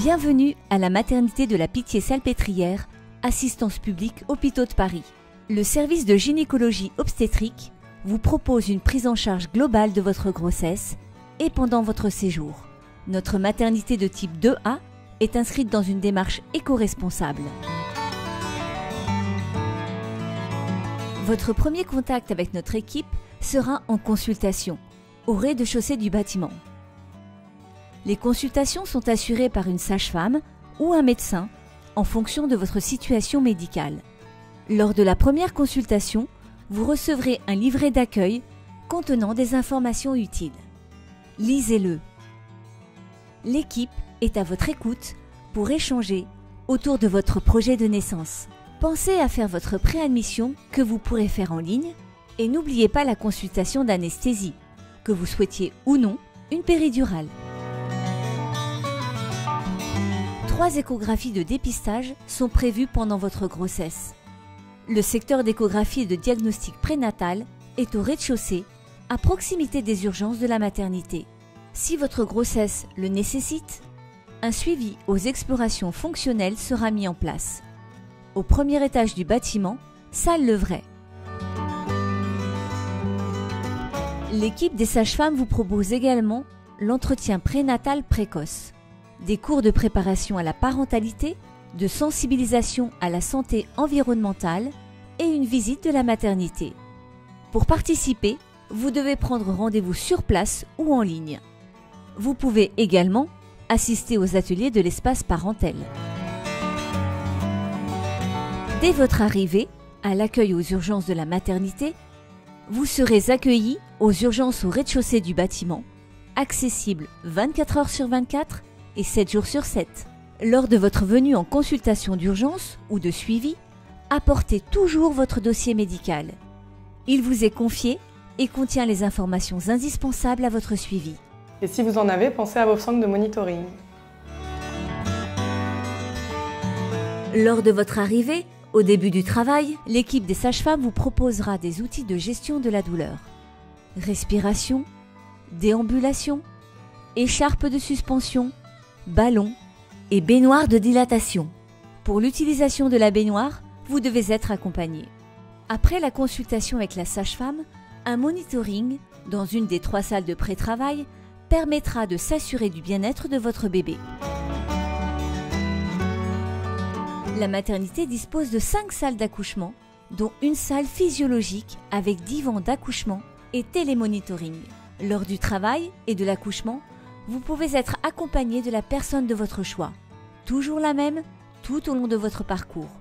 Bienvenue à la maternité de la Pitié-Salpêtrière, assistance publique Hôpitaux de Paris. Le service de gynécologie obstétrique vous propose une prise en charge globale de votre grossesse et pendant votre séjour. Notre maternité de type 2A est inscrite dans une démarche éco-responsable. Votre premier contact avec notre équipe sera en consultation, au rez-de-chaussée du bâtiment. Les consultations sont assurées par une sage-femme ou un médecin en fonction de votre situation médicale. Lors de la première consultation, vous recevrez un livret d'accueil contenant des informations utiles. Lisez-le. L'équipe est à votre écoute pour échanger autour de votre projet de naissance. Pensez à faire votre préadmission que vous pourrez faire en ligne et n'oubliez pas la consultation d'anesthésie, que vous souhaitiez ou non une péridurale. 3 échographies de dépistage sont prévues pendant votre grossesse. Le secteur d'échographie et de diagnostic prénatal est au rez-de-chaussée, à proximité des urgences de la maternité. Si votre grossesse le nécessite, un suivi aux explorations fonctionnelles sera mis en place. Au premier étage du bâtiment, salle Levray. L'équipe des sages-femmes vous propose également l'entretien prénatal précoce, des cours de préparation à la parentalité, de sensibilisation à la santé environnementale et une visite de la maternité. Pour participer, vous devez prendre rendez-vous sur place ou en ligne. Vous pouvez également assister aux ateliers de l'espace parentel. Dès votre arrivée à l'accueil aux urgences de la maternité, vous serez accueillis aux urgences au rez-de-chaussée du bâtiment, accessibles 24 heures sur 24 et 7 jours sur 7. Lors de votre venue en consultation d'urgence ou de suivi, apportez toujours votre dossier médical. Il vous est confié et contient les informations indispensables à votre suivi. Et si vous en avez, pensez à vos sangles de monitoring. Lors de votre arrivée, au début du travail, l'équipe des sages-femmes vous proposera des outils de gestion de la douleur. Respiration, déambulation, écharpe de suspension, ballon et baignoire de dilatation. Pour l'utilisation de la baignoire, vous devez être accompagné. Après la consultation avec la sage-femme, un monitoring dans une des 3 salles de pré-travail permettra de s'assurer du bien-être de votre bébé. La maternité dispose de 5 salles d'accouchement, dont une salle physiologique avec divan d'accouchement et télémonitoring. Lors du travail et de l'accouchement, vous pouvez être accompagné de la personne de votre choix, toujours la même tout au long de votre parcours.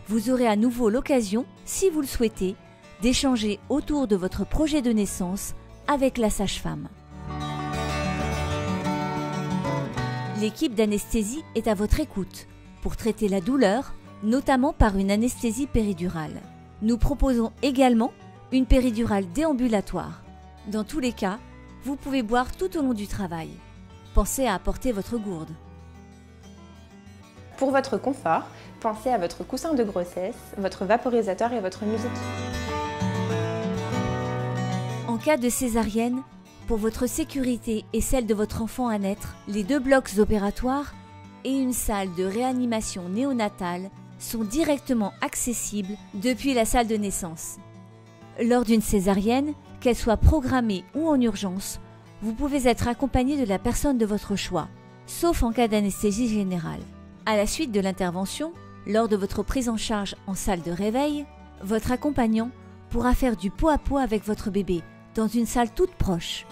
Vous aurez à nouveau l'occasion, si vous le souhaitez, d'échanger autour de votre projet de naissance avec la sage-femme. L'équipe d'anesthésie est à votre écoute pour traiter la douleur, notamment par une anesthésie péridurale. Nous proposons également une péridurale déambulatoire. Dans tous les cas, vous pouvez boire tout au long du travail. Pensez à apporter votre gourde. Pour votre confort, pensez à votre coussin de grossesse, votre vaporisateur et votre musique. En cas de césarienne, pour votre sécurité et celle de votre enfant à naître, les 2 blocs opératoires et une salle de réanimation néonatale sont directement accessibles depuis la salle de naissance. Lors d'une césarienne, qu'elle soit programmée ou en urgence, vous pouvez être accompagné de la personne de votre choix, sauf en cas d'anesthésie générale. À la suite de l'intervention, lors de votre prise en charge en salle de réveil, votre accompagnant pourra faire du pot à pot avec votre bébé dans une salle toute proche.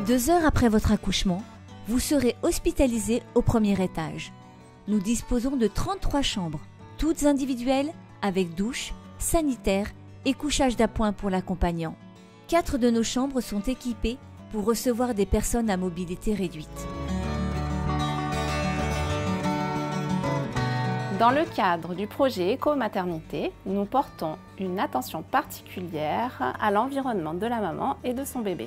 2 heures après votre accouchement, vous serez hospitalisé au premier étage. Nous disposons de 33 chambres, toutes individuelles, avec douche, sanitaire et couchage d'appoint pour l'accompagnant. 4 de nos chambres sont équipées pour recevoir des personnes à mobilité réduite. Dans le cadre du projet Éco-Maternité, nous portons une attention particulière à l'environnement de la maman et de son bébé.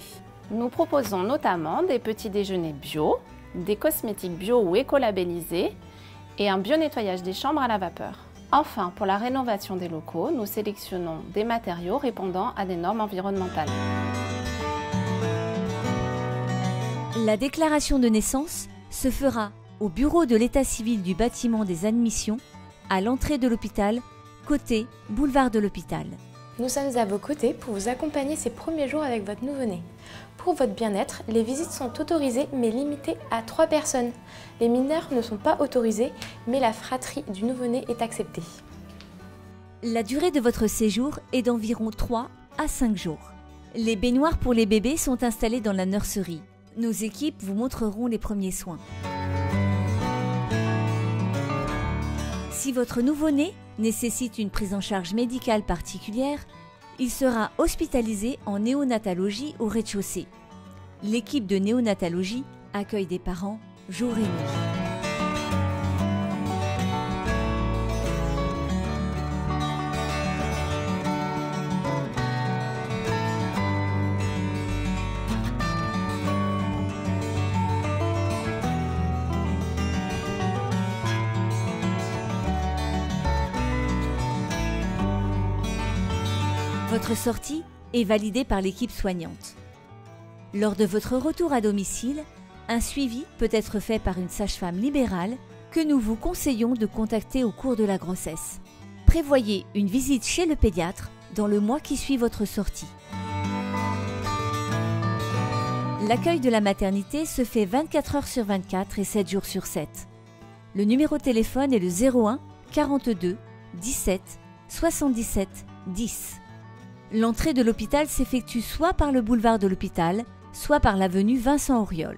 Nous proposons notamment des petits déjeuners bio, des cosmétiques bio ou écolabellisés et un bio-nettoyage des chambres à la vapeur. Enfin, pour la rénovation des locaux, nous sélectionnons des matériaux répondant à des normes environnementales. La déclaration de naissance se fera au bureau de l'état civil du bâtiment des admissions, à l'entrée de l'hôpital, côté boulevard de l'hôpital. Nous sommes à vos côtés pour vous accompagner ces premiers jours avec votre nouveau-né. Pour votre bien-être, les visites sont autorisées mais limitées à 3 personnes. Les mineurs ne sont pas autorisés, mais la fratrie du nouveau-né est acceptée. La durée de votre séjour est d'environ 3 à 5 jours. Les baignoires pour les bébés sont installées dans la nurserie. Nos équipes vous montreront les premiers soins. Si votre nouveau-né nécessite une prise en charge médicale particulière, il sera hospitalisé en néonatologie au rez-de-chaussée. L'équipe de néonatologie accueille des parents jour et nuit. Votre sortie est validée par l'équipe soignante. Lors de votre retour à domicile, un suivi peut être fait par une sage-femme libérale que nous vous conseillons de contacter au cours de la grossesse. Prévoyez une visite chez le pédiatre dans le mois qui suit votre sortie. L'accueil de la maternité se fait 24 heures sur 24 et 7 jours sur 7. Le numéro de téléphone est le 01 42 17 77 10. L'entrée de l'hôpital s'effectue soit par le boulevard de l'hôpital, soit par l'avenue Vincent Auriol.